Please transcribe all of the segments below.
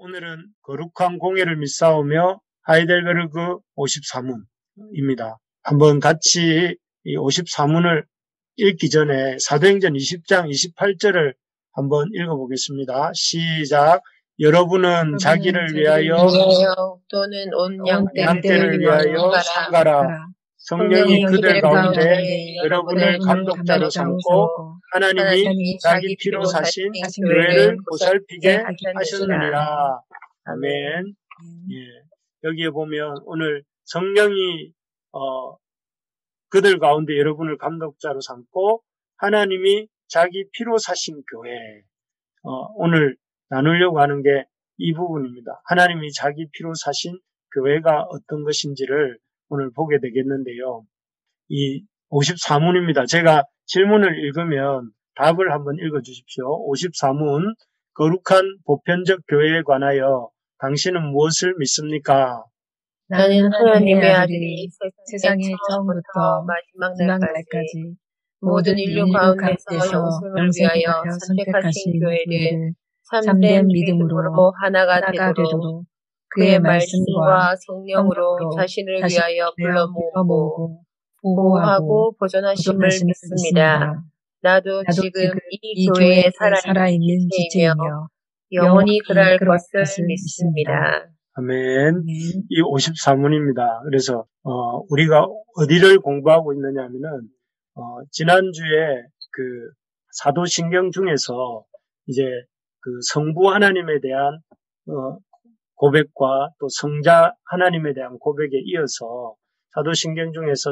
오늘은 거룩한 공예를 믿사오며 하이델베르그 54문입니다. 한번 같이 이 54문을 읽기 전에 사도행전 20장 28절을 한번 읽어보겠습니다. 시작. 여러분은 자기를 위하여 또는 온 양떼를 위하여 상가라. 성령이 그들 가운데 여러분을 감독자로 삼고 하나님이 자기 피로 사신 교회를 보살피게 하셨느니라. 아멘. 예. 여기에 보면 오늘 성령이 그들 가운데 여러분을 감독자로 삼고 하나님이 자기 피로 사신 교회. 오늘 나누려고 하는 게 이 부분입니다. 하나님이 자기 피로 사신 교회가 어떤 것인지를 오늘 보게 되겠는데요. 이 54문입니다. 제가 질문을 읽으면 답을 한번 읽어주십시오. 54문, 거룩한 보편적 교회에 관하여 당신은 무엇을 믿습니까? 나는 하나님의 아들이 세상의 처음부터 마지막 날까지 모든 인류 가운데서 영생을 위하여 선택하신 교회를 참된 믿음으로 하나가 되도록 그의 말씀과 성령으로 자신을 위하여 불러 모으고 보호하고 보존하심을 믿습니다. 나도 지금 이 교회에 살아있는 지체이며 영원히 그럴 것을 믿습니다. 아멘. 이 54문입니다. 그래서 우리가 어디를 공부하고 있느냐 하면은 지난주에 그 사도신경 중에서 이제 그 성부 하나님에 대한 고백과 또 성자 하나님에 대한 고백에 이어서 사도신경 중에서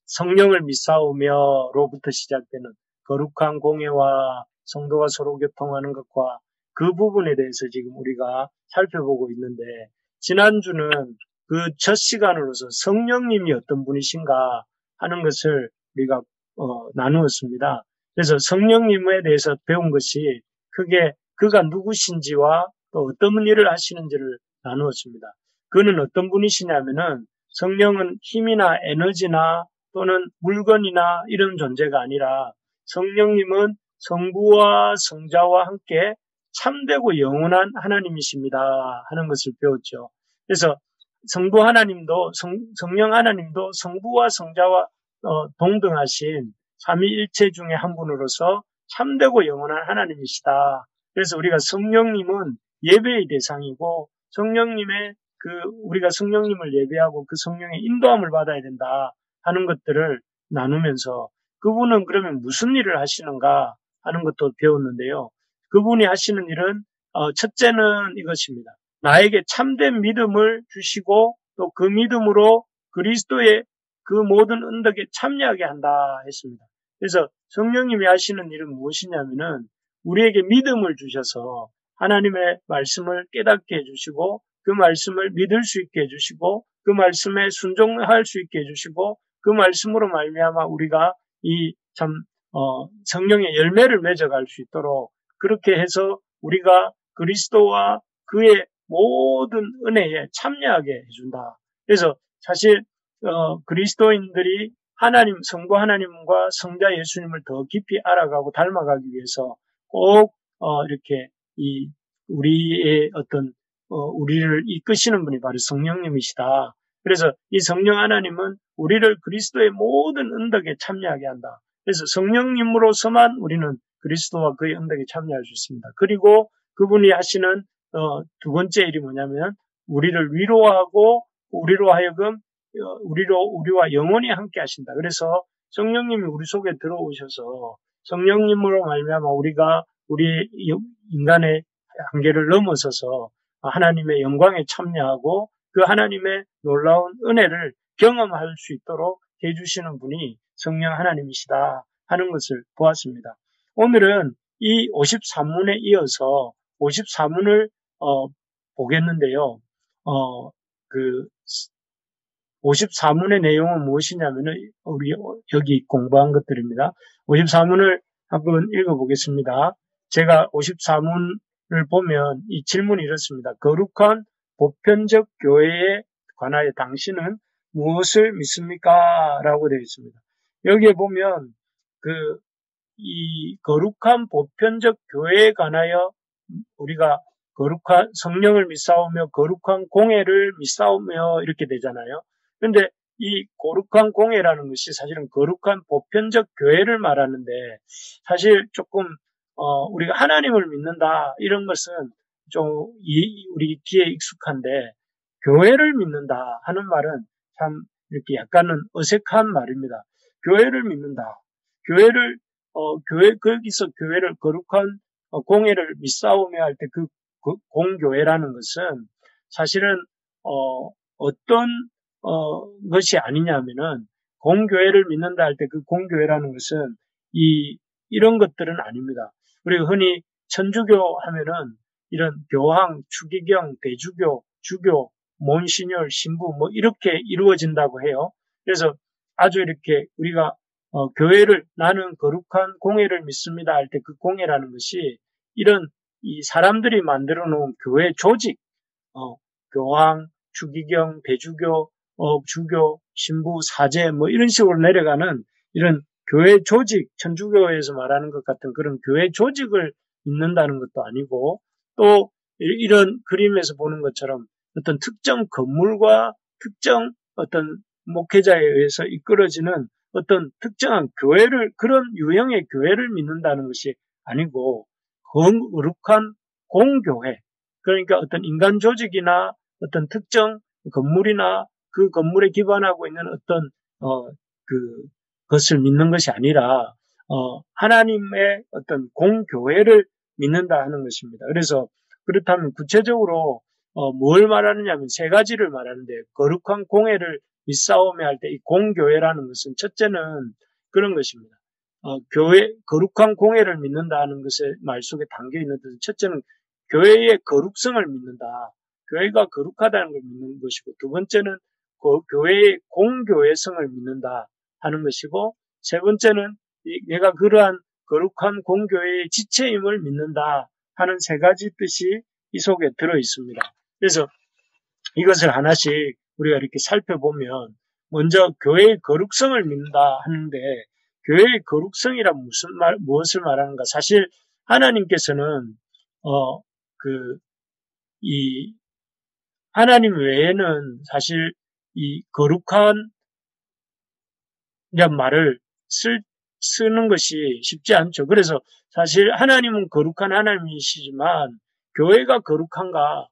성령을 믿사오며로부터 시작되는 거룩한 공예와 성도가 서로 교통하는 것과 그 부분에 대해서 지금 우리가 살펴보고 있는데, 지난주는 그 첫 시간으로서 성령님이 어떤 분이신가 하는 것을 우리가 나누었습니다. 그래서 성령님에 대해서 배운 것이 크게 그가 누구신지와 또 어떤 일을 하시는지를 나누었습니다. 그는 어떤 분이시냐면은 성령은 힘이나 에너지나 또는 물건이나 이런 존재가 아니라 성령님은 성부와 성자와 함께 참되고 영원한 하나님이십니다 하는 것을 배웠죠. 그래서 성부 하나님도 성령 하나님도 성부와 성자와 동등하신 삼위일체 중에 한 분으로서 참되고 영원한 하나님이시다. 그래서 우리가 성령님은 예배의 대상이고 성령님의 우리가 성령님을 예배하고 그 성령의 인도함을 받아야 된다 하는 것들을 나누면서 그분은 그러면 무슨 일을 하시는가 하는 것도 배웠는데요. 그분이 하시는 일은 첫째는 이것입니다. 나에게 참된 믿음을 주시고 또 그 믿음으로 그리스도의 그 모든 언덕에 참여하게 한다 했습니다. 그래서 성령님이 하시는 일은 무엇이냐면은 우리에게 믿음을 주셔서 하나님의 말씀을 깨닫게 해주시고 그 말씀을 믿을 수 있게 해주시고 그 말씀에 순종할 수 있게 해주시고 그 말씀으로 말미암아 우리가 성령의 열매를 맺어갈 수 있도록 그렇게 해서 우리가 그리스도와 그의 모든 은혜에 참여하게 해준다. 그래서 사실 그리스도인들이 성부 하나님과 성자 예수님을 더 깊이 알아가고 닮아가기 위해서 꼭 이렇게 우리의 우리를 이끄시는 분이 바로 성령님이시다. 그래서 이 성령 하나님은 우리를 그리스도의 모든 언덕에 참여하게 한다. 그래서 성령님으로서만 우리는 그리스도와 그의 언덕에 참여할 수 있습니다. 그리고 그분이 하시는 두 번째 일이 뭐냐면 우리를 위로하고 우리로 하여금 우리와 영원히 함께 하신다. 그래서 성령님이 우리 속에 들어오셔서 성령님으로 말미암아 우리가 우리 인간의 한계를 넘어서서 하나님의 영광에 참여하고 그 하나님의 놀라운 은혜를 경험할 수 있도록 해주시는 분이 성령 하나님이시다 하는 것을 보았습니다. 오늘은 이 53문에 이어서 54문을 보겠는데요. 54문의 내용은 무엇이냐면은 우리 여기 공부한 것들입니다. 54문을 한번 읽어보겠습니다. 제가 54문을 보면 이 질문이 이렇습니다. 거룩한 보편적 교회에 관하여 당신은 무엇을 믿습니까? 라고 되어 있습니다. 여기에 보면 이 거룩한 보편적 교회에 관하여 우리가 성령을 믿사오며 거룩한 공회를 믿사오며 이렇게 되잖아요. 그런데 이 거룩한 공회라는 것이 사실은 거룩한 보편적 교회를 말하는데 사실 조금 우리가 하나님을 믿는다 이런 것은 좀 우리 귀에 익숙한데 교회를 믿는다 하는 말은 참 이렇게 약간은 어색한 말입니다. 교회를 믿는다. 거기서 교회를 거룩한 공회를 믿사오며 할 때 그 공교회라는 것은 사실은 어떤 것이 아니냐면은 공교회를 믿는다 할 때 그 공교회라는 것은 이런 것들은 아닙니다. 우리가 흔히 천주교 하면은 이런 교황, 추기경, 대주교, 주교, 몬시뇰, 신부 뭐 이렇게 이루어진다고 해요. 그래서 아주 이렇게 우리가 교회를 나는 거룩한 공회를 믿습니다 할 때 그 공회라는 것이 이런 이 사람들이 만들어 놓은 교회 조직, 교황, 추기경, 대주교, 주교, 신부, 사제 뭐 이런 식으로 내려가는 이런 교회 조직, 천주교에서 말하는 것 같은 그런 교회 조직을 믿는다는 것도 아니고 또 이런 그림에서 보는 것처럼 어떤 특정 건물과 특정 어떤 목회자에 의해서 이끌어지는 어떤 특정한 교회를 그런 유형의 교회를 믿는다는 것이 아니고 거룩한 공교회 그러니까 어떤 인간 조직이나 어떤 특정 건물이나 그 건물에 기반하고 있는 어떤 것을 믿는 것이 아니라 하나님의 어떤 공교회를 믿는다 하는 것입니다. 그래서 그렇다면 구체적으로 뭘 말하느냐면 세 가지를 말하는데 거룩한 공회를 믿사오며 할 때 이 공교회라는 것은 첫째는 그런 것입니다. 거룩한 공회를 믿는다 하는 것의 말 속에 담겨 있는 뜻은 첫째는 교회의 거룩성을 믿는다. 교회가 거룩하다는 걸 믿는 것이고 두 번째는 교회의 공교회성을 믿는다 하는 것이고 세 번째는 내가 그러한 거룩한 공교회의 지체임을 믿는다 하는 세 가지 뜻이 이 속에 들어 있습니다. 그래서 이것을 하나씩 우리가 이렇게 살펴보면 먼저 교회의 거룩성을 믿는다 하는데 교회의 거룩성이란 무엇을 말하는가? 사실 하나님께서는 하나님 외에는 사실 이 거룩한 이란 말을 쓰는 것이 쉽지 않죠. 그래서 사실 하나님은 거룩한 하나님이시지만 교회가 거룩한가?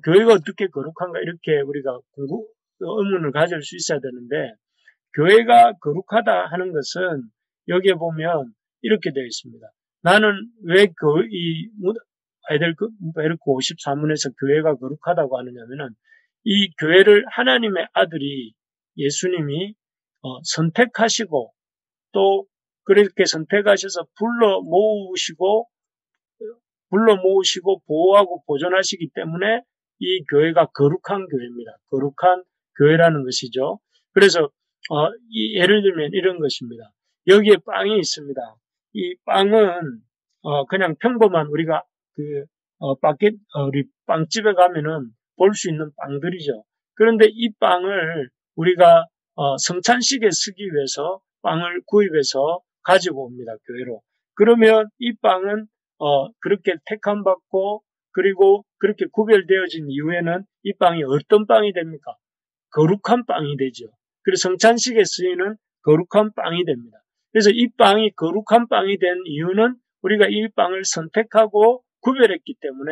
교회가 어떻게 거룩한가? 이렇게 우리가 의문을 가질 수 있어야 되는데 교회가 거룩하다 하는 것은 여기에 보면 이렇게 되어 있습니다. 나는 왜 베르크 54문에서 교회가 거룩하다고 하느냐면은 이 교회를 하나님의 아들이 예수님이 선택하시고 또 그렇게 선택하셔서 불러 모으시고 보호하고 보존하시기 때문에 이 교회가 거룩한 교회입니다. 거룩한 교회라는 것이죠. 그래서 예를 들면 이런 것입니다. 여기에 빵이 있습니다. 이 빵은 그냥 평범한 우리가 우리 빵집에 가면은 볼 수 있는 빵들이죠. 그런데 이 빵을 우리가 성찬식에 쓰기 위해서 빵을 구입해서 가지고 옵니다. 교회로. 그러면 이 빵은 그렇게 택함받고 그리고 그렇게 구별되어진 이후에는 이 빵이 어떤 빵이 됩니까? 거룩한 빵이 되죠. 그래서 성찬식에 쓰이는 거룩한 빵이 됩니다. 그래서 이 빵이 거룩한 빵이 된 이유는 우리가 이 빵을 선택하고 구별했기 때문에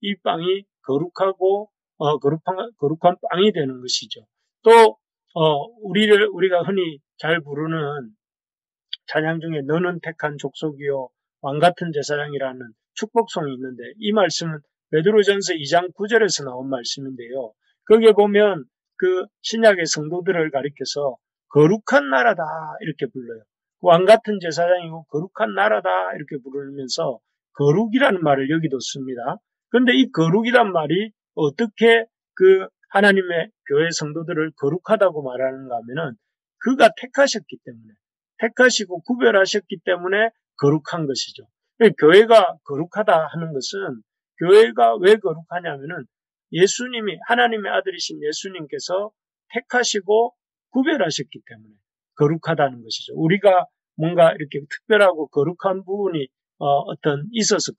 이 빵이 거룩하고 거룩한 빵이 되는 것이죠. 또 우리가 흔히 잘 부르는 찬양 중에 너는 택한 족속이요 왕 같은 제사장이라는 축복송이 있는데 이 말씀은 베드로전서 2장 9절에서 나온 말씀인데요. 거기에 보면 그 신약의 성도들을 가리켜서 거룩한 나라다 이렇게 불러요. 왕 같은 제사장이고 거룩한 나라다 이렇게 부르면서 거룩이라는 말을 여기도 씁니다. 그런데 이 거룩이란 말이 어떻게 그 하나님의 교회 성도들을 거룩하다고 말하는가 하면은 그가 택하셨기 때문에 택하시고 구별하셨기 때문에 거룩한 것이죠. 교회가 거룩하다 하는 것은 교회가 왜 거룩하냐면은 예수님이 하나님의 아들이신 예수님께서 택하시고 구별하셨기 때문에 거룩하다는 것이죠. 우리가 뭔가 이렇게 특별하고 거룩한 부분이 어떤 있어서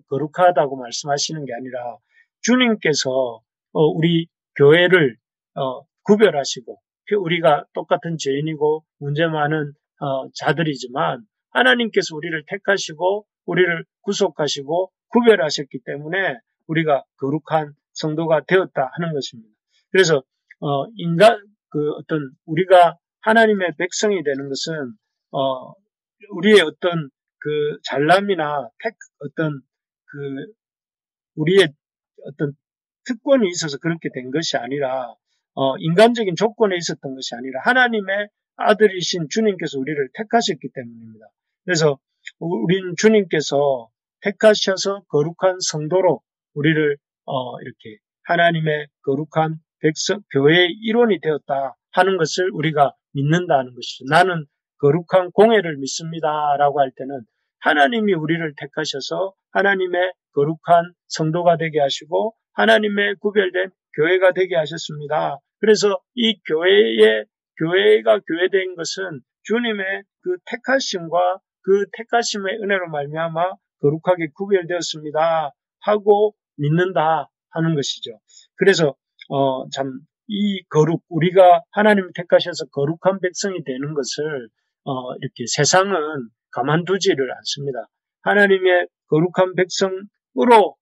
거룩하다고 말씀하시는 게 아니라 주님께서 우리 교회를 구별하시고 우리가 똑같은 죄인이고 문제 많은 자들이지만 하나님께서 우리를 택하시고 우리를 구속하시고 구별하셨기 때문에 우리가 거룩한 성도가 되었다 하는 것입니다. 그래서 우리가 하나님의 백성이 되는 것은 우리의 어떤 그 잘남이나 우리의 어떤 특권이 있어서 그렇게 된 것이 아니라 인간적인 조건에 있었던 것이 아니라 하나님의 아들이신 주님께서 우리를 택하셨기 때문입니다. 그래서 우린 주님께서 택하셔서 거룩한 성도로 우리를 이렇게 하나님의 거룩한 백성, 교회의 일원이 되었다 하는 것을 우리가 믿는다는 것이죠. 나는 거룩한 공회를 믿습니다라고 할 때는 하나님이 우리를 택하셔서 하나님의 거룩한 성도가 되게 하시고 하나님의 구별된 교회가 되게 하셨습니다. 그래서 이 교회가 교회된 것은 주님의 그 택하심과 그 택하심의 은혜로 말미암아 거룩하게 구별되었습니다 하고 믿는다 하는 것이죠. 그래서 이 거룩, 우리가 하나님이 택하셔서 거룩한 백성이 되는 것을 이렇게 세상은 가만두지를 않습니다. 하나님의 거룩한 백성으로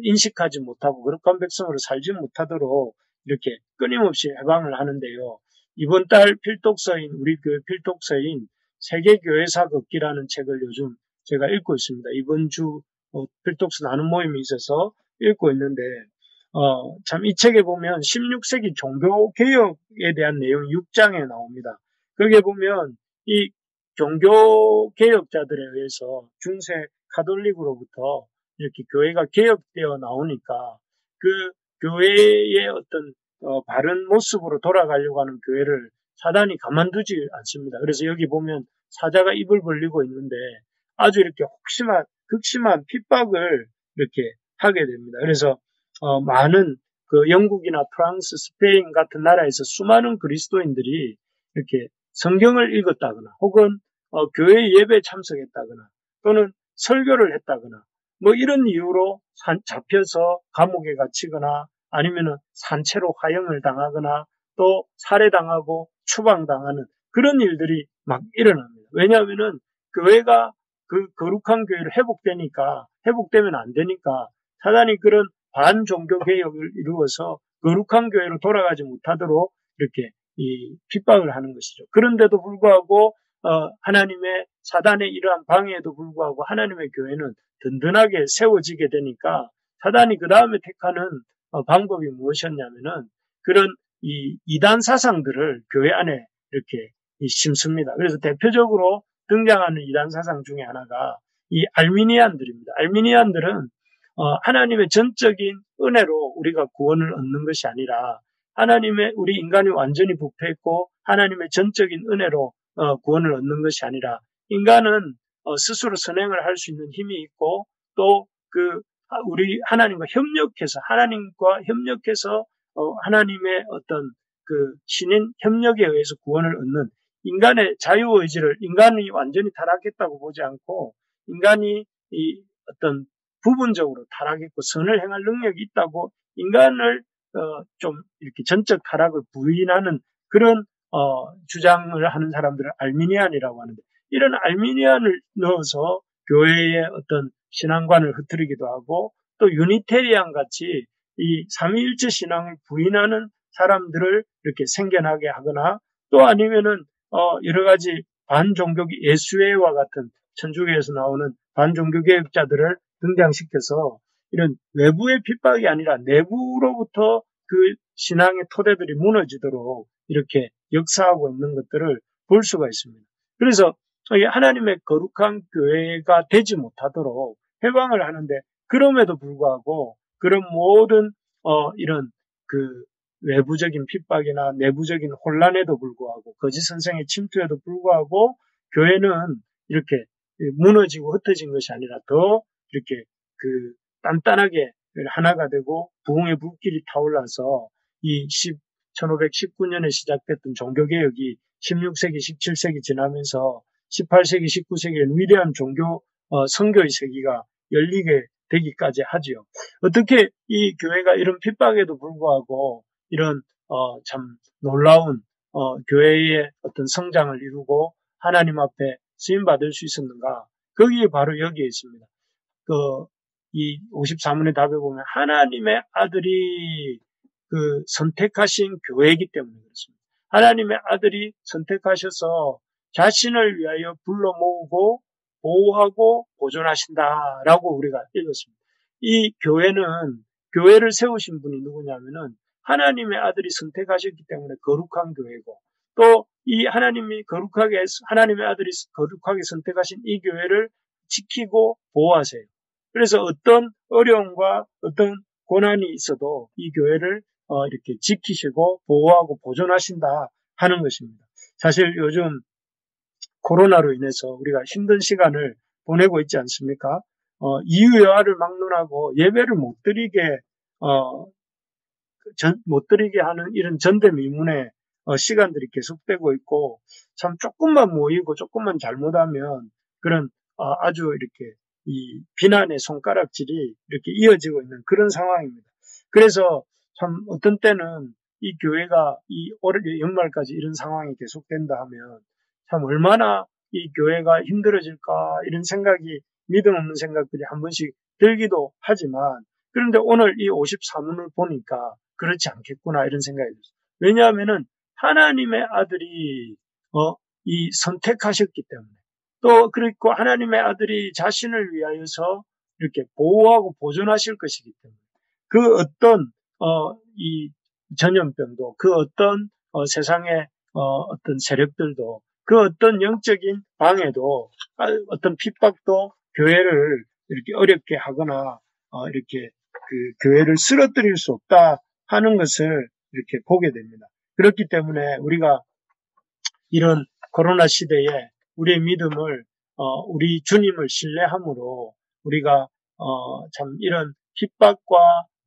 인식하지 못하고 거룩한 백성으로 살지 못하도록 이렇게 끊임없이 해방을 하는데요. 이번 달 필독서인 우리 교회 필독서인 세계교회사 걷기라는 책을 요즘 제가 읽고 있습니다. 이번 주 필독서 나눔 모임이 있어서 읽고 있는데 참 이 책에 보면 16세기 종교개혁에 대한 내용이 6장에 나옵니다. 거기에 보면 이 종교개혁자들에 의해서 중세 가톨릭으로부터 이렇게 교회가 개혁되어 나오니까 그 교회의 어떤 바른 모습으로 돌아가려고 하는 교회를 사단이 가만두지 않습니다. 그래서 여기 보면 사자가 입을 벌리고 있는데 아주 이렇게 극심한 핍박을 이렇게 하게 됩니다. 그래서 많은 그 영국이나 프랑스, 스페인 같은 나라에서 수많은 그리스도인들이 이렇게 성경을 읽었다거나 혹은 교회 예배에 참석했다거나 또는 설교를 했다거나 뭐 이런 이유로 잡혀서 감옥에 갇히거나 아니면은 산채로 화형을 당하거나 또 살해당하고 추방당하는 그런 일들이 막 일어납니다. 왜냐하면은 교회가 그 거룩한 교회로 회복되면 안 되니까 사단이 그런 반종교 개혁을 이루어서 거룩한 교회로 돌아가지 못하도록 이렇게 핍박을 하는 것이죠. 그런데도 불구하고 하나님의 사단의 이러한 방해에도 불구하고 하나님의 교회는 든든하게 세워지게 되니까 사단이 그 다음에 택하는 방법이 무엇이었냐면은 그런 이 이단 사상들을 교회 안에 이렇게 심습니다. 그래서 대표적으로 등장하는 이단 사상 중에 하나가 이 알미니안들입니다. 알미니안들은 하나님의 전적인 은혜로 우리가 구원을 얻는 것이 아니라 우리 인간이 완전히 부패했고 하나님의 전적인 은혜로 구원을 얻는 것이 아니라 인간은 스스로 선행을 할 수 있는 힘이 있고 또 우리 하나님과 협력해서 하나님의 어떤 그 신인 협력에 의해서 구원을 얻는 인간의 자유의지를 인간이 완전히 타락했다고 보지 않고 인간이 어떤 부분적으로 타락했고 선을 행할 능력이 있다고 인간을 좀 이렇게 전적 타락을 부인하는 그런 주장을 하는 사람들을 알미니안이라고 하는데 이런 알미니안을 넣어서 교회의 어떤 신앙관을 흐트리기도 하고 또 유니테리안 같이 이 삼위일체 신앙을 부인하는 사람들을 이렇게 생겨나게 하거나 또 아니면은 여러 가지 반종교계 예수회와 같은 천주교에서 나오는 반종교개혁자들을 등장시켜서 이런 외부의 핍박이 아니라 내부로부터 그 신앙의 토대들이 무너지도록 이렇게 역사하고 있는 것들을 볼 수가 있습니다. 그래서 하나님의 거룩한 교회가 되지 못하도록 해방을 하는데 그럼에도 불구하고 그런 모든 이런 그 외부적인 핍박이나 내부적인 혼란에도 불구하고 거짓 선생의 침투에도 불구하고 교회는 이렇게 무너지고 흩어진 것이 아니라 더 이렇게 그 단단하게 하나가 되고 부흥의 불길이 타올라서 이 1519년에 시작됐던 종교개혁이 16세기, 17세기 지나면서 18세기, 19세기에는 위대한 종교 선교의 세기가 열리게 되기까지 하지요. 어떻게 이 교회가 이런 핍박에도 불구하고 이런 참 놀라운 교회의 어떤 성장을 이루고 하나님 앞에 쓰임 받을 수 있었는가? 거기에 바로 여기에 있습니다. 이 54문의 답에 보면 하나님의 아들이 선택하신 교회이기 때문에 그렇습니다. 하나님의 아들이 선택하셔서 자신을 위하여 불러 모으고 보호하고 보존하신다라고 우리가 읽었습니다. 이 교회를 세우신 분이 누구냐면은 하나님의 아들이 선택하셨기 때문에 거룩한 교회고, 또 이 하나님의 아들이 거룩하게 선택하신 이 교회를 지키고 보호하세요. 그래서 어떤 어려움과 어떤 고난이 있어도 이 교회를 이렇게 지키시고 보호하고 보존하신다 하는 것입니다. 사실 요즘 코로나로 인해서 우리가 힘든 시간을 보내고 있지 않습니까? 이유여하를 막론하고 예배를 못 드리게 하는 이런 전대미문의 시간들이 계속되고 있고, 참 조금만 모이고 조금만 잘못하면 그런 아주 이렇게 이 비난의 손가락질이 이렇게 이어지고 있는 그런 상황입니다. 그래서 참 어떤 때는 이 교회가 이 올해 연말까지 이런 상황이 계속된다 하면 참 얼마나 이 교회가 힘들어질까 이런 생각이, 믿음 없는 생각들이 한 번씩 들기도 하지만, 그런데 오늘 이 54문을 보니까 그렇지 않겠구나 이런 생각이 들었어요. 왜냐하면은 하나님의 아들이 이 선택하셨기 때문에, 또 그리고 하나님의 아들이 자신을 위하여서 이렇게 보호하고 보존하실 것이기 때문에 그 어떤 이 전염병도, 그 어떤 세상의 어떤 세력들도, 그 어떤 영적인 방해도, 어떤 핍박도 교회를 이렇게 어렵게 하거나 이렇게 교회를 쓰러뜨릴 수 없다 하는 것을 이렇게 보게 됩니다. 그렇기 때문에 우리가 이런 코로나 시대에 우리의 믿음을 우리 주님을 신뢰함으로 우리가 참 이런 핍박과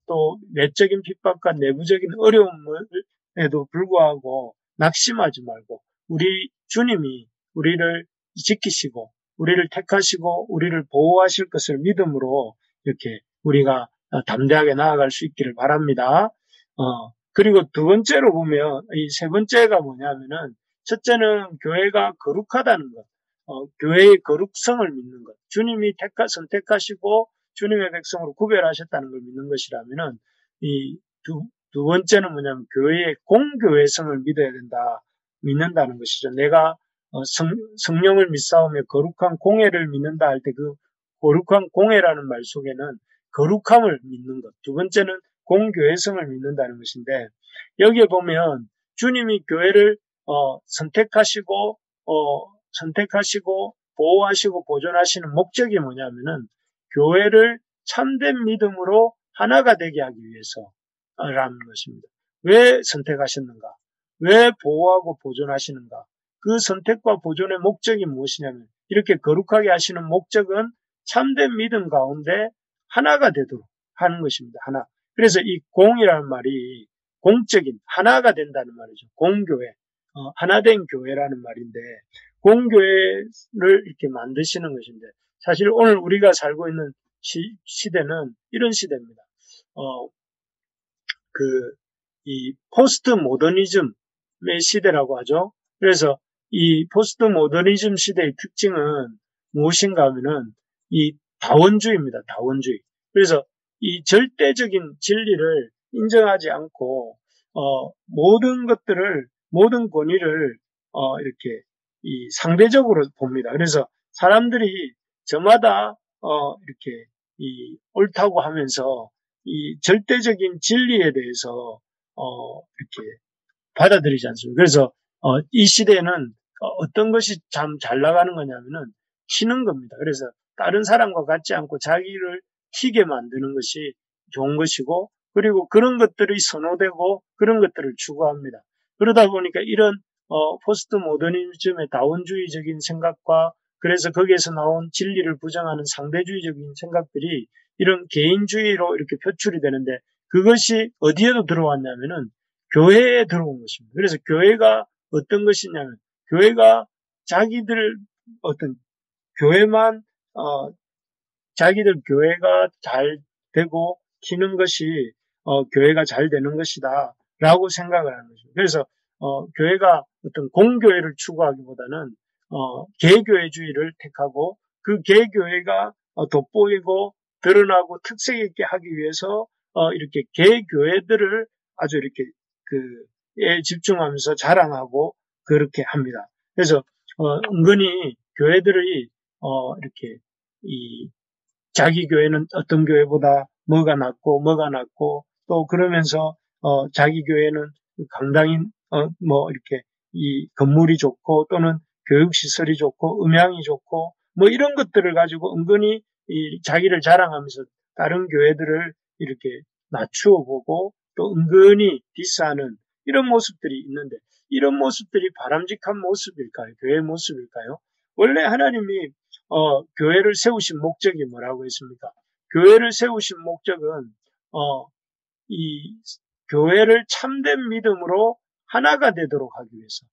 또 내적인 핍박과 내부적인 어려움에도 불구하고 낙심하지 말고 우리 주님이 우리를 지키시고 우리를 택하시고 우리를 보호하실 것을 믿음으로 이렇게 우리가 담대하게 나아갈 수 있기를 바랍니다. 그리고 두 번째로 보면 이 세 번째가 뭐냐면은, 첫째는 교회가 거룩하다는 것, 교회의 거룩성을 믿는 것, 주님이 선택하시고 주님의 백성으로 구별하셨다는 걸 믿는 것이라면은, 이 두 번째는 뭐냐면 교회의 공교회성을 믿는다는 것이죠. 내가 성령을 믿사오며 거룩한 공회를 믿는다 할 때 그 거룩한 공회라는 말 속에는 거룩함을 믿는 것, 두 번째는 공교회성을 믿는다는 것인데, 여기에 보면 주님이 교회를 선택하시고 보호하시고 보존하시는 목적이 뭐냐면은 교회를 참된 믿음으로 하나가 되게 하기 위해서라는 것입니다. 왜 선택하셨는가? 왜 보호하고 보존하시는가? 그 선택과 보존의 목적이 무엇이냐면, 이렇게 거룩하게 하시는 목적은 참된 믿음 가운데 하나가 되도록 하는 것입니다. 하나. 그래서 이 공이라는 말이 공적인 하나가 된다는 말이죠. 공교회, 하나된 교회라는 말인데, 공교회를 이렇게 만드시는 것인데, 사실 오늘 우리가 살고 있는 시대는 이런 시대입니다. 이 포스트 모더니즘의 시대라고 하죠. 그래서 이 포스트 모더니즘 시대의 특징은 무엇인가 하면은 이 다원주의입니다. 다원주의. 그래서 이 절대적인 진리를 인정하지 않고 모든 권위를 이렇게 이 상대적으로 봅니다. 그래서 사람들이 저마다 이렇게 이 옳다고 하면서 이 절대적인 진리에 대해서 이렇게 받아들이지 않습니다. 그래서 이 시대에는 어떤 것이 참 잘 나가는 거냐면은 튀는 겁니다. 그래서 다른 사람과 같지 않고 자기를 튀게 만드는 것이 좋은 것이고, 그리고 그런 것들이 선호되고 그런 것들을 추구합니다. 그러다 보니까 이런 포스트 모더니즘의 다원주의적인 생각과, 그래서 거기에서 나온 진리를 부정하는 상대주의적인 생각들이 이런 개인주의로 이렇게 표출이 되는데, 그것이 어디에도 들어왔냐면은 교회에 들어온 것입니다. 그래서 교회가 어떤 것이냐면, 교회가 자기들 어떤 교회만 자기들 교회가 잘 되고 튀는 것이 교회가 잘 되는 것이다 라고 생각을 하는 거죠. 그래서 교회가 어떤 공교회를 추구하기보다는 개교회주의를 택하고 그 개교회가 돋보이고 드러나고 특색 있게 하기 위해서 이렇게 개교회들을 아주 이렇게 에 집중하면서 자랑하고 그렇게 합니다. 그래서 은근히 교회들이 이렇게 이 자기 교회는 어떤 교회보다 뭐가 낫고 또 그러면서 자기 교회는 강당이 뭐 이렇게 이 건물이 좋고 또는 교육 시설이 좋고 음향이 좋고 뭐 이런 것들을 가지고 은근히 이 자기를 자랑하면서 다른 교회들을 이렇게 낮추어 보고 또 은근히 디스하는 이런 모습들이 있는데 이런 모습들이 바람직한 모습일까요? 교회의 모습일까요? 원래 하나님이 교회를 세우신 목적이 뭐라고 했습니까? 교회를 세우신 목적은 이 교회를 참된 믿음으로 하나가 되도록 하기 위해서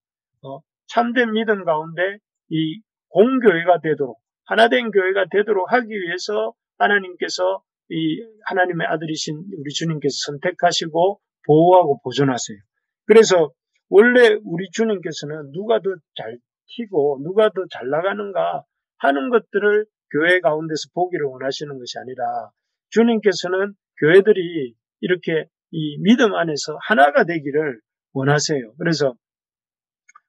참된 믿음 가운데 이 공교회가 되도록 하나된 교회가 되도록 하기 위해서 하나님께서 이 하나님의 아들이신 우리 주님께서 선택하시고 보호하고 보존하세요. 그래서 원래 우리 주님께서는 누가 더 잘 튀고 누가 더 잘 나가는가 하는 것들을 교회 가운데서 보기를 원하시는 것이 아니라 주님께서는 교회들이 이렇게 이 믿음 안에서 하나가 되기를 원하세요. 그래서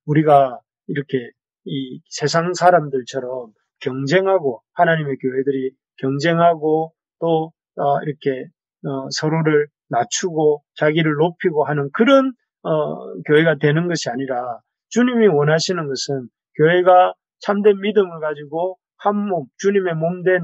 우리가 이렇게 이 세상 사람들처럼 경쟁하고 하나님의 교회들이 경쟁하고 또 이렇게 서로를 낮추고 자기를 높이고 하는 그런 교회가 되는 것이 아니라 주님이 원하시는 것은 교회가 참된 믿음을 가지고 한 몸, 주님의 몸된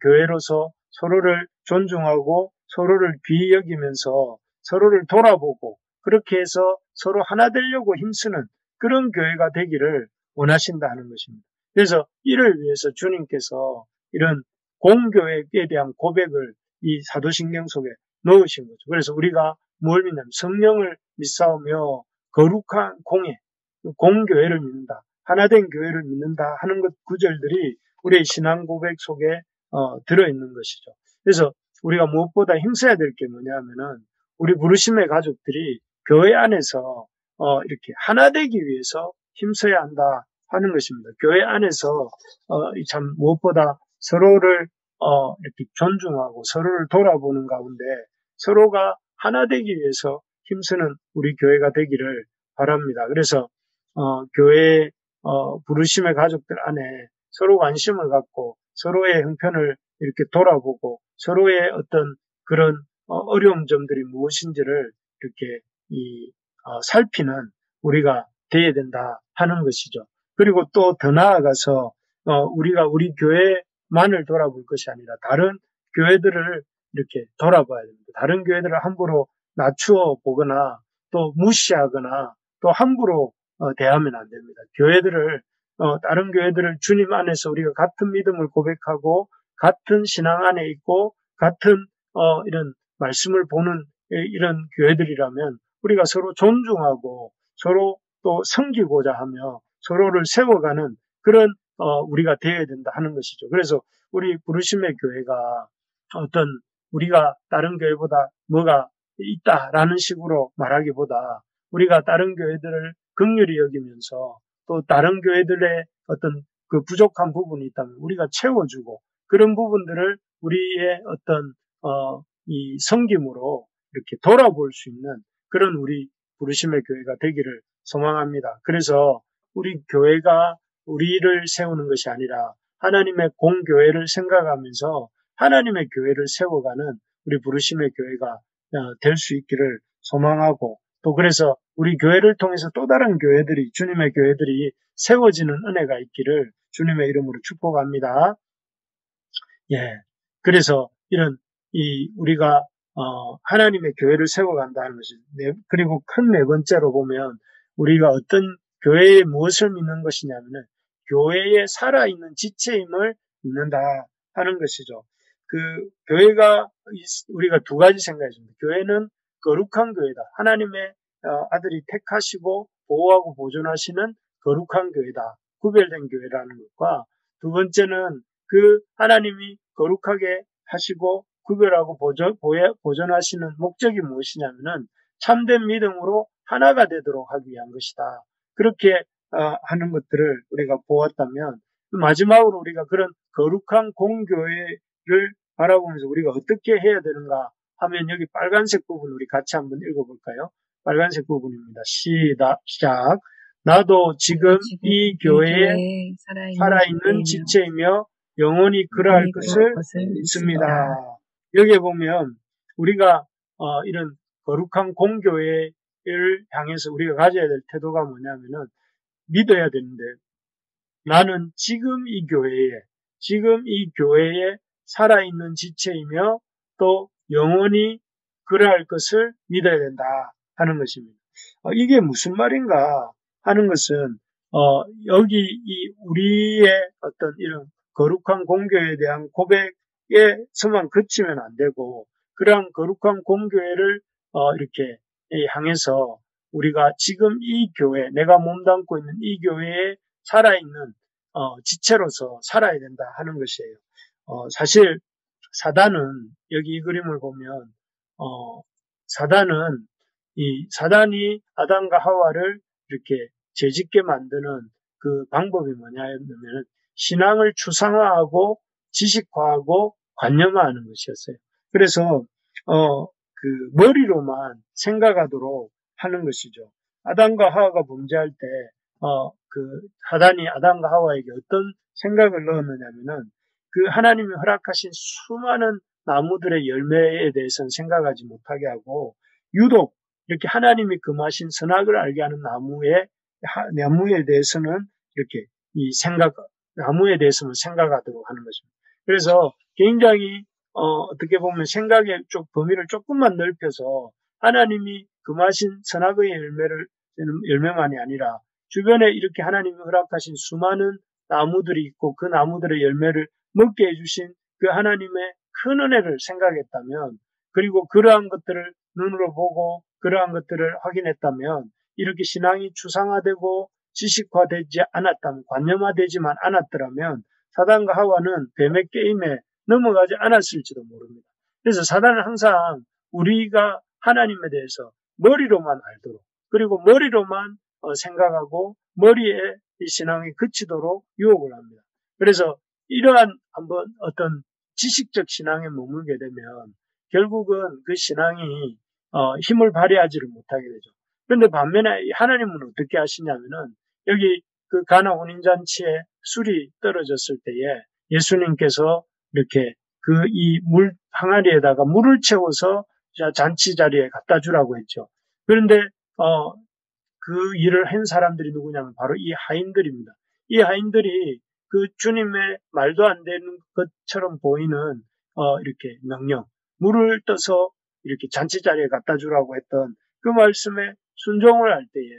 교회로서 서로를 존중하고 서로를 귀히 여기면서 서로를 돌아보고 그렇게 해서 서로 하나 되려고 힘쓰는 그런 교회가 되기를 원하신다 하는 것입니다. 그래서 이를 위해서 주님께서 이런 공교회에 대한 고백을 이 사도신경 속에 넣으신 거죠. 그래서 우리가 뭘 믿냐면 성령을 믿사오며 거룩한 공교회를 믿는다. 하나된 교회를 믿는다 하는 것 구절들이 우리의 신앙 고백 속에 들어있는 것이죠. 그래서 우리가 무엇보다 힘써야 될 게 뭐냐면은 우리 부르심의 가족들이 교회 안에서 이렇게 하나 되기 위해서 힘써야 한다 하는 것입니다. 교회 안에서 참 무엇보다 서로를 이렇게 존중하고 서로를 돌아보는 가운데 서로가 하나 되기 위해서 힘쓰는 우리 교회가 되기를 바랍니다. 그래서 교회 부르심의 가족들 안에 서로 관심을 갖고 서로의 형편을 이렇게 돌아보고 서로의 어떤 그런 어려운 점들이 무엇인지를 이렇게 살피는 우리가 되어야 된다 하는 것이죠. 그리고 또 더 나아가서 우리가 우리 교회만을 돌아볼 것이 아니라 다른 교회들을 이렇게 돌아봐야 됩니다. 다른 교회들을 함부로 낮추어 보거나 또 무시하거나 또 함부로 대하면 안 됩니다. 교회들을 다른 교회들을 주님 안에서 우리가 같은 믿음을 고백하고 같은 신앙 안에 있고 같은 이런 말씀을 보는 이런 교회들이라면 우리가 서로 존중하고 서로 또 섬기고자 하며 서로를 세워가는 그런 우리가 되어야 된다 하는 것이죠. 그래서 우리 부르심의 교회가 어떤 우리가 다른 교회보다 뭐가 있다라는 식으로 말하기보다 우리가 다른 교회들을 긍휼히 여기면서 또 다른 교회들의 어떤 그 부족한 부분이 있다면 우리가 채워주고 그런 부분들을 우리의 어떤 이 섬김으로 이렇게 돌아볼 수 있는 그런 우리 부르심의 교회가 되기를 소망합니다. 그래서 우리 교회가 우리를 세우는 것이 아니라 하나님의 공교회를 생각하면서 하나님의 교회를 세워가는 우리 부르심의 교회가 될 수 있기를 소망하고 또 그래서 우리 교회를 통해서 또 다른 교회들이 주님의 교회들이 세워지는 은혜가 있기를 주님의 이름으로 축복합니다. 예. 그래서 이런 우리가 하나님의 교회를 세워간다는 것이 그리고 큰 네 번째로 보면 우리가 어떤 교회에 무엇을 믿는 것이냐면은 교회에 살아있는 지체임을 믿는다 하는 것이죠. 그 교회가 우리가 두 가지 생각입니다. 교회는 거룩한 교회다. 하나님의 아들이 택하시고 보호하고 보존하시는 거룩한 교회다. 구별된 교회라는 것과 두 번째는 그 하나님이 거룩하게 하시고 구별하고 보존하시는 목적이 무엇이냐면은 참된 믿음으로 하나가 되도록 하기 위한 것이다. 그렇게 하는 것들을 우리가 보았다면 마지막으로 우리가 그런 거룩한 공교회를 바라보면서 우리가 어떻게 해야 되는가 하면 여기 빨간색 부분 우리 같이 한번 읽어볼까요? 빨간색 부분입니다. 시작. 나도 지금 이 교회에 살아있는 지체이며 영원히 그러할 것을 믿습니다. 여기에 보면 우리가 이런 거룩한 공교회를 향해서 우리가 가져야 될 태도가 뭐냐면은 믿어야 되는데 나는 지금 이 교회에 살아있는 지체이며 또 영원히 그러할 것을 믿어야 된다 하는 것입니다. 이게 무슨 말인가 하는 것은 여기 이 우리의 어떤 이런 거룩한 공교회에 대한 고백에서만 그치면 안 되고 그러한 거룩한 공교회를 이렇게 향해서 우리가 지금 이 교회, 내가 몸담고 있는 이 교회에 살아있는 지체로서 살아야 된다 하는 것이에요. 사실 사단은 여기 이 그림을 보면 사단이 아담과 하와를 이렇게 죄짓게 만드는 그 방법이 뭐냐면 신앙을 추상화하고 지식화하고 관념화하는 것이었어요. 그래서 그 머리로만 생각하도록 하는 것이죠. 아담과 하와가 범죄할 때 사단이 아담과 하와에게 어떤 생각을 넣었느냐면은 그 하나님이 허락하신 수많은 나무들의 열매에 대해서는 생각하지 못하게 하고 유독 이렇게 하나님이 금하신 선악을 알게 하는 나무에 대해서는 이렇게 나무에 대해서는 생각하도록 하는 것입니다. 그래서 굉장히 어떻게 보면 생각의 범위를 조금만 넓혀서 하나님이 금하신 선악의 열매만이 아니라 주변에 이렇게 하나님이 허락하신 수많은 나무들이 있고 그 나무들의 열매를 먹게 해주신 그 하나님의 큰 은혜를 생각했다면 그리고 그러한 것들을 눈으로 보고 그러한 것들을 확인했다면 이렇게 신앙이 추상화되고 지식화되지 않았다면 관념화되지만 않았더라면 사단과 하와는 뱀의 게임에 넘어가지 않았을지도 모릅니다. 그래서 사단은 항상 우리가 하나님에 대해서 머리로만 알도록 그리고 머리로만 생각하고 머리에 이 신앙이 그치도록 유혹을 합니다. 그래서 이러한 한번 어떤 지식적 신앙에 머물게 되면 결국은 그 신앙이 힘을 발휘하지를 못하게 되죠. 그런데 반면에 하나님은 어떻게 하시냐면은 여기 그 가나 혼인잔치에 술이 떨어졌을 때에 예수님께서 이렇게 그 이 물 항아리에다가 물을 채워서 잔치 자리에 갖다 주라고 했죠. 그런데 그 일을 한 사람들이 누구냐면 바로 이 하인들입니다. 이 하인들이 그 주님의 말도 안 되는 것처럼 보이는 이렇게 명령, 물을 떠서 이렇게 잔치 자리에 갖다 주라고 했던 그 말씀에 순종을 할 때에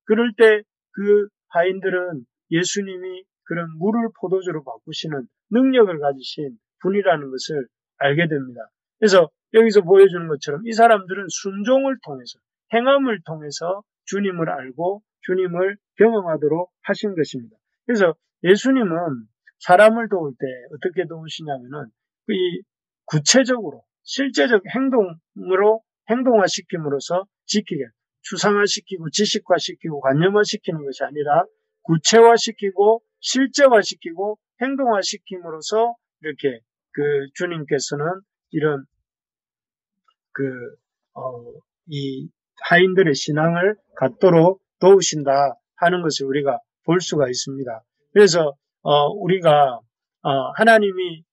그럴 때 그 하인들은 예수님이 그런 물을 포도주로 바꾸시는 능력을 가지신 분이라는 것을 알게 됩니다. 그래서 여기서 보여주는 것처럼 이 사람들은 순종을 통해서 행함을 통해서 주님을 알고 주님을 경험하도록 하신 것입니다. 그래서 예수님은 사람을 도울 때 어떻게 도우시냐면은 이 구체적으로 실제적 행동화시킴으로써 지키게 추상화시키고 지식화시키고 관념화시키는 것이 아니라 구체화시키고 실제화시키고 행동화시킴으로써 이렇게 그 주님께서는 이런 이 하인들의 신앙을 갖도록 도우신다 하는 것을 우리가 볼 수가 있습니다. 그래서 우리가 하나님이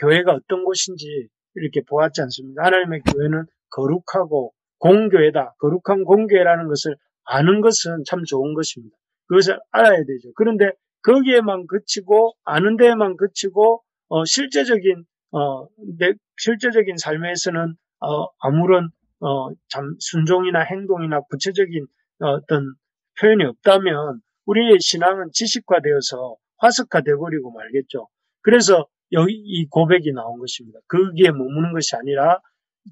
교회가 어떤 곳인지 이렇게 보았지 않습니까? 하나님의 교회는 거룩하고 공교회다. 거룩한 공교회라는 것을 아는 것은 참 좋은 것입니다. 그것을 알아야 되죠. 그런데 거기에만 그치고 아는 데에만 그치고 실제적인 삶에서는 아무런 순종이나 행동이나 구체적인 어떤 표현이 없다면 우리의 신앙은 지식화되어서 화석화돼 버리고 말겠죠. 그래서 여기 이 고백이 나온 것입니다. 거기에 머무는 것이 아니라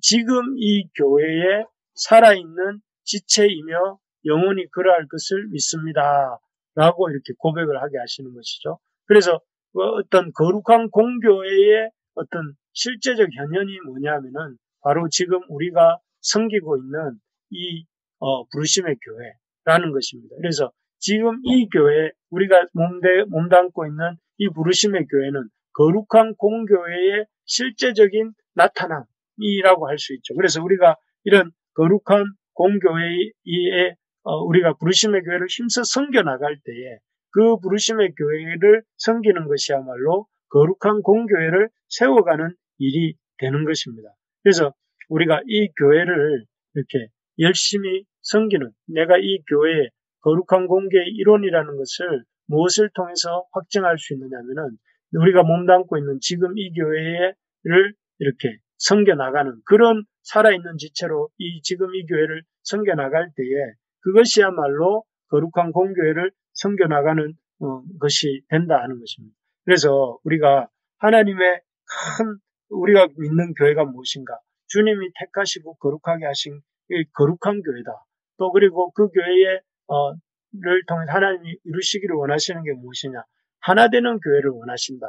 지금 이 교회에 살아있는 지체이며 영원히 그러할 것을 믿습니다. 라고 이렇게 고백을 하게 하시는 것이죠. 그래서 어떤 거룩한 공교회의 어떤 실제적 현현이 뭐냐면은 바로 지금 우리가 섬기고 있는 이 부르심의 교회라는 것입니다. 그래서 지금 이 교회, 우리가 몸담고 있는 이 부르심의 교회는 거룩한 공교회의 실제적인 나타남이라고 할 수 있죠. 그래서 우리가 이런 거룩한 공교회에 우리가 부르심의 교회를 힘써 섬겨 나갈 때에 그 부르심의 교회를 섬기는 것이야말로 거룩한 공교회를 세워가는 일이 되는 것입니다. 그래서 우리가 이 교회를 이렇게 열심히 섬기는, 내가 이 교회의 거룩한 공교의 일원이라는 것을 무엇을 통해서 확증할 수 있느냐면은 우리가 몸담고 있는 지금 이 교회를 이렇게 섬겨나가는 그런 살아있는 지체로 지금 이 교회를 섬겨나갈 때에 그것이야말로 거룩한 공교회를 섬겨나가는 것이 된다 하는 것입니다. 그래서 우리가 하나님의 우리가 믿는 교회가 무엇인가? 주님이 택하시고 거룩하게 하신 거룩한 교회다. 또 그리고 그 교회를 통해 하나님이 이루시기를 원하시는 게 무엇이냐? 하나 되는 교회를 원하신다.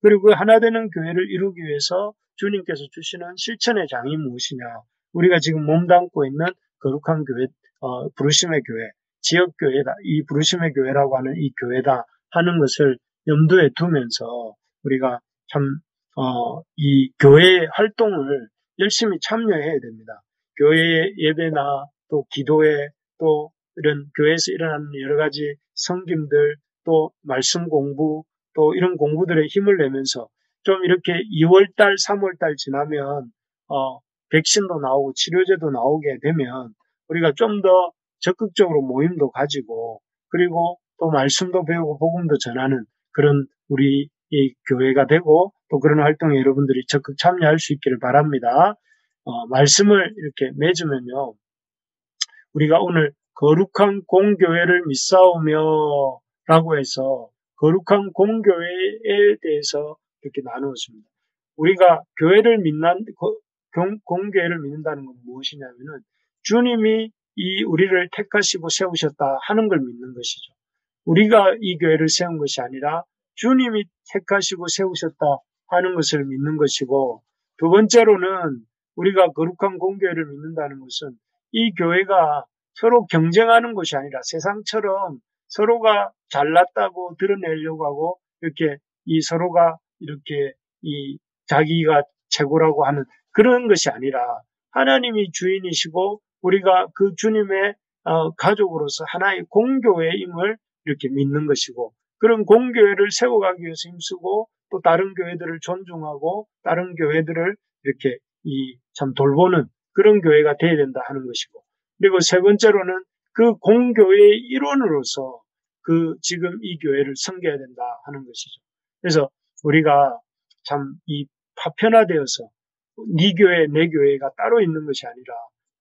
그리고 그 하나 되는 교회를 이루기 위해서 주님께서 주시는 실천의 장이 무엇이냐? 우리가 지금 몸담고 있는 거룩한 교회, 부르심의 교회, 지역교회다. 이 부르심의 교회라고 하는 이 교회다 하는 것을 염두에 두면서 우리가 참, 이 교회 활동을 열심히 참여해야 됩니다. 교회 예배나 또 기도회 또 이런 교회에서 일어나는 여러 가지 섬김들 또 말씀 공부 또 이런 공부들에 힘을 내면서 좀 이렇게 2월달, 3월달 지나면 백신도 나오고 치료제도 나오게 되면 우리가 좀 더 적극적으로 모임도 가지고 그리고 또 말씀도 배우고 복음도 전하는 그런 우리 이 교회가 되고 또 그런 활동에 여러분들이 적극 참여할 수 있기를 바랍니다. 말씀을 이렇게 맺으면요. 우리가 오늘 거룩한 공교회를 믿사오며 라고 해서 거룩한 공교회에 대해서 이렇게 나누었습니다. 우리가 교회를 공교회를 믿는다는 건 무엇이냐면은 주님이 우리를 택하시고 세우셨다 하는 걸 믿는 것이죠. 우리가 이 교회를 세운 것이 아니라 주님이 택하시고 세우셨다 하는 것을 믿는 것이고 두 번째로는 우리가 거룩한 공교회를 믿는다는 것은 이 교회가 서로 경쟁하는 것이 아니라 세상처럼 서로가 잘났다고 드러내려고 하고 이렇게 서로가 이렇게 자기가 최고라고 하는 그런 것이 아니라 하나님이 주인이시고 우리가 그 주님의 가족으로서 하나의 공교회임을 이렇게 믿는 것이고 그런 공교회를 세워가기 위해서 힘쓰고 또 다른 교회들을 존중하고 다른 교회들을 이렇게 참 돌보는 그런 교회가 되어야 된다 하는 것이고 그리고 세 번째로는 그 공교회의 일원으로서 지금 이 교회를 섬겨야 된다 하는 것이죠. 그래서 우리가 참 파편화되어서 네 교회, 내 교회가 따로 있는 것이 아니라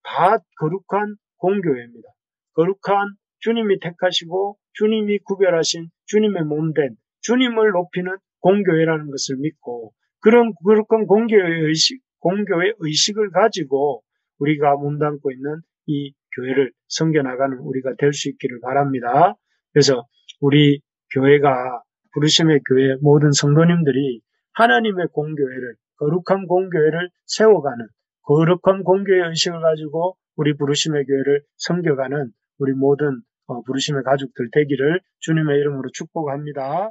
다 거룩한 공교회입니다. 거룩한 주님이 택하시고 주님이 구별하신 주님의 몸된 주님을 높이는 공교회라는 것을 믿고 그런 거룩한 공교회 의식을 가지고 우리가 몸담고 있는 이 교회를 섬겨나가는 우리가 될 수 있기를 바랍니다. 그래서 우리 교회가 부르심의 교회 모든 성도님들이 하나님의 공교회를 거룩한 공교회를 세워가는 거룩한 공교회 의식을 가지고 우리 부르심의 교회를 섬겨가는 우리 모든 부르심의 가족들 되기를 주님의 이름으로 축복합니다.